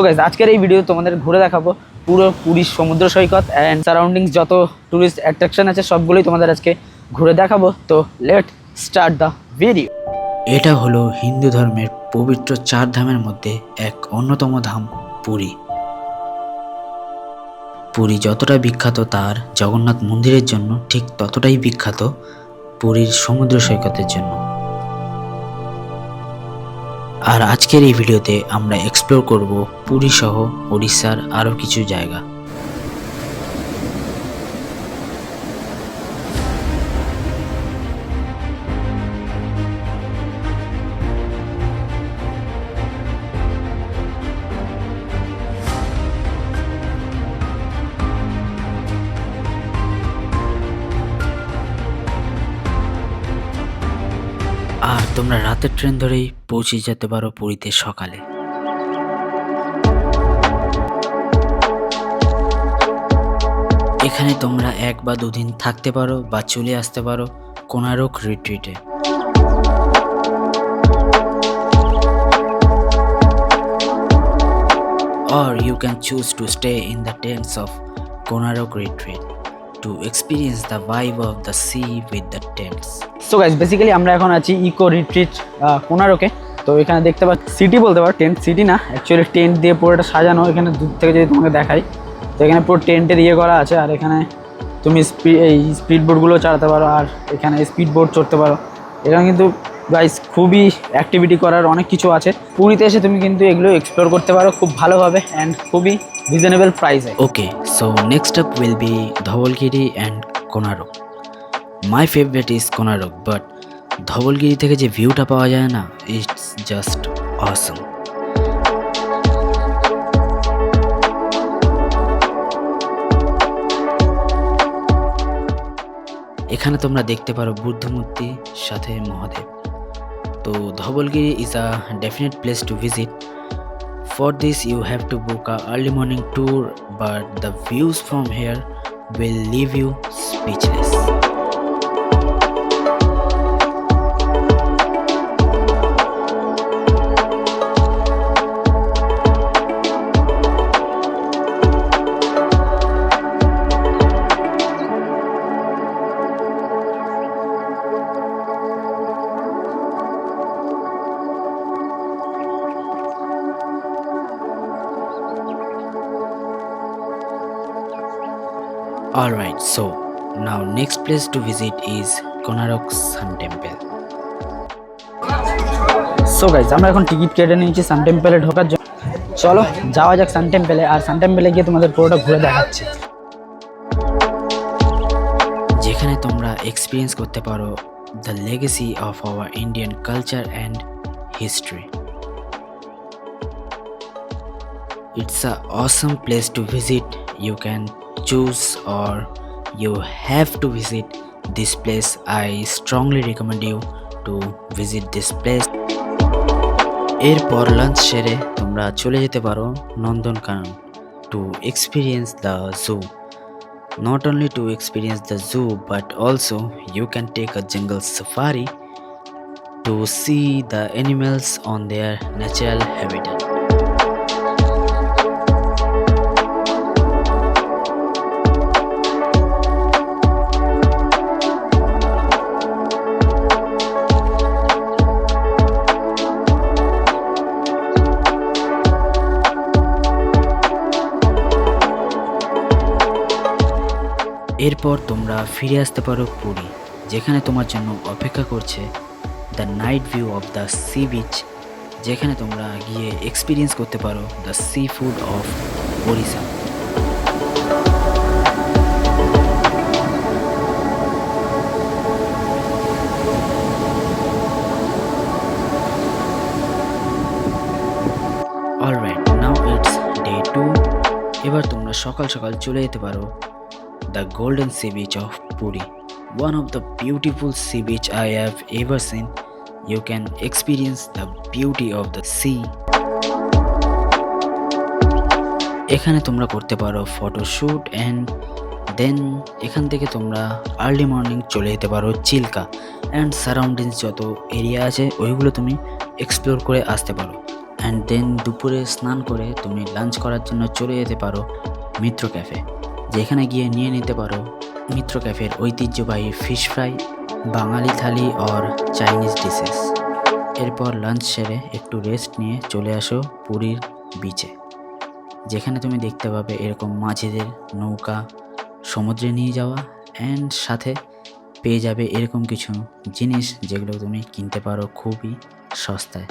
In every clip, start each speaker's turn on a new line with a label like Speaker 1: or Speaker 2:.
Speaker 1: তো গাইস আজকের এই ভিডিও তোমাদের ঘুরে দেখাবো পুরো পুরীর সমুদ্র সৈকত অ্যান্ড সারাউন্ডিংস যত টুরিস্ট অ্যাট্রাকশন আছে সবগুলোই তোমাদের আজকে ঘুরে দেখাবো। তো লেট স্টার্ট দ্য ভিডিও।
Speaker 2: এটা হলো হিন্দু ধর্মের পবিত্র 4 ধামের মধ্যে এক অন্যতম ধাম পুরী। পুরী যতটা বিখ্যাত তার জগন্নাথ মন্দিরের জন্য, ঠিক ততটাই বিখ্যাত পুরীর সমুদ্র সৈকতের জন্য। আর আজকের এই ভিডিওতে আমরা এক্সপ্লোর করব পুরী সহ ওড়িশার আরও কিছু জায়গা। আর তোমরা রাতের ট্রেন ধরেই পৌঁছে যেতে পারো পুরীতে সকালে। এখানে তোমরা 1 বা 2 দিন থাকতে পারো বা চলে আসতে পারো Konark রিট্রিটে। Or you can choose to stay in the tents of Konarok Retreat to experience the vibe of the sea with the tents.
Speaker 1: So guys basically আমরা এখন আছি ইকো রিট্রিট কোনারকে। তো এখানে দেখতে পাচ্ছি সিটি বলতে পারো, টেন্ট সিটি না, অ্যাকচুয়ালি টেন্ট দিয়ে পুরোটা সাজানো। এখানে দূর থেকে যদি তোমাকে দেখাই তো এখানে পুরো টেন্টের ইয়ে করা আছে। আর এখানে তুমি এই স্পিড বোটগুলো চালাতে পারো, আর এখানে স্পিড বোট চড়তে পারো। এখানে কিন্তু গাইস খুবই অ্যাক্টিভিটি করার অনেক কিছু আছে। পুরীতে এসে তুমি কিন্তু এগুলো এক্সপ্লোর করতে পারো খুব ভালোভাবে অ্যান্ড খুবই রিজনেবল প্রাইসে।
Speaker 2: Okay, so next up will be Dhaulgiri and Konarok. My favorite is Konarok, but Dhauligiri থেকে যে ভিউটা পাওয়া যায় না, ইটস জাস্ট অসম। এখানে তোমরা দেখতে পারো বুদ্ধ মূর্তি সাথে মহাদেব। তো Dhauligiri is a definite place to visit. For this you have to book a early morning tour, but the views from here will leave you speechless. Alright, so now next place to visit is Konarok Sun Temple.
Speaker 1: So guys আমরা এখন ticket কেটে নিয়েছি সান টেম্পলে ঢোকার জন্য। চলো যাওয়া যাক সান টেম্পলে, আর সান টেম্পলে গিয়ে তোমাদের পুরোটা ঘুরে দেখাচ্ছি।
Speaker 2: যেখানে তোমরা এক্সপিরিয়েন্স করতে পারো the legacy of our Indian culture and history. It's a awesome place to visit. You can choose or you have to visit this place. I strongly recommend you to visit this place. এরপর lunch সেরে তোমরা চলে যেতে পারো Nandankanan to experience the zoo. Not only to experience the zoo, but also you can take a jungle safari to see the animals on their natural habitat. এরপর তোমরা ফিরে আসতে পারো পুরী, যেখানে তোমার জন্য অপেক্ষা করছে the night view of the sea beach, যেখানে তোমরা গিয়ে এক্সপিরিয়েন্স করতে পারো the sea food of Odisha. Alright, now it's day 2। এবার তোমরা সকাল সকাল চলে যেতে পারো the golden sea beach of Puri, one of the beautiful sea beach I have ever seen. You can experience the beauty of the sea. এখানে তোমরা করতে পারো ফটোশুট অ্যান্ড দেন এখান থেকে তোমরা আর্লি মর্নিং চলে যেতে পারো চিল্কা অ্যান্ড সারাউন্ডিংস যত এরিয়া আছে ওইগুলো তুমি এক্সপ্লোর করে আসতে পারো। অ্যান্ড দেন দুপুরে স্নান করে তুমি লাঞ্চ করার জন্য চলে যেতে পারো মিত্র ক্যাফে, যেখানে গিয়ে নিয়ে নিতে পারো মিত্র ক্যাফের ঐতিহ্যবাহী fish fry, Bangali thali or Chinese dishes. এরপর লাঞ্চ সেরে একটু রেস্ট নিয়ে চলে আসো পুরীর বিচে, যেখানে তুমি দেখতে পাবে এরকম মাঝিদের নৌকা সমুদ্রে নিয়ে যাওয়া, অ্যান্ড সাথে পেয়ে যাবে এরকম কিছু জিনিস যেগুলো তুমি কিনতে পারো খুবই সস্তায়,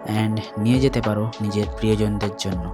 Speaker 2: অ্যান্ড নিয়ে যেতে পারো নিজের প্রিয়জনদের জন্য।